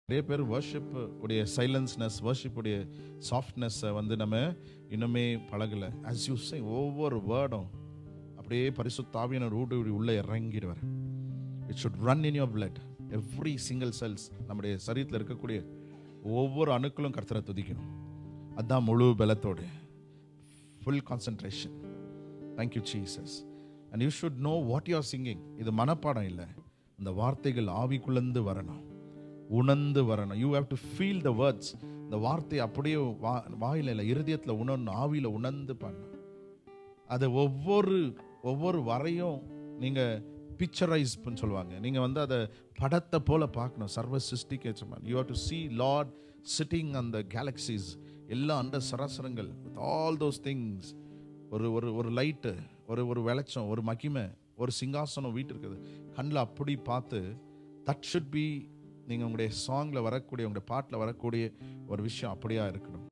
நிறைய பேர் வர்ஷிப் உடைய சைலன்ஸ்னஸ், வர்ஷிப் உடைய சாஃப்ட்னஸை நம்ம இன்னுமே பழகலை. ஆஸ் யூ சே, ஒவ்வொரு வேர்டும் அப்படியே பரிசுத்த ஆவியானவர் உள்ளே இறங்கிடுவார். It should run in your blood. Every single cells, நம்முடைய சரீரத்தில் இருக்கக்கூடிய ஒவ்வொரு அணுக்களும் கர்த்தரை துதிக்கணும். அதுதான் முழு பலத்தோடு, full concentration. Thank you Jesus. And you should know what you are singing. இது மனப்பாடம் இல்லை, இந்த வார்த்தைகள் ஆவிக்குள்ளேருந்து வரணும், உணர்ந்து வரணும். You have to feel the words. இந்த வார்த்தை அப்படியே வாயில இல்லை, இருதயத்தில் உணரணும், ஆவியில் உணர்ந்து பண்ணணும். அதை ஒவ்வொரு வரையும் நீங்கள் பிக்சரைஸ் பண்ண சொல்லுவாங்க. நீங்கள் அதை படத்தை போல பார்க்கணும். சர்வ சிருஷ்டிக்கு ஏற்றமான you have to see Lord sitting on the galaxies. எல்லா அண்ட சராசரங்கள் with all those things. ஒரு லைட்டு, ஒரு வெளிச்சம், ஒரு மகிமை, ஒரு சிங்காசனம் வீட்டு இருக்குது. கண்ணில் அப்படி பார்த்து, தட் ஷுட் பி நீங்கள் உங்களுடைய சாங்கில் வரக்கூடிய, உங்களுடைய பாட்டில் வரக்கூடிய ஒரு விஷயம் அப்படியா இருக்கணும்.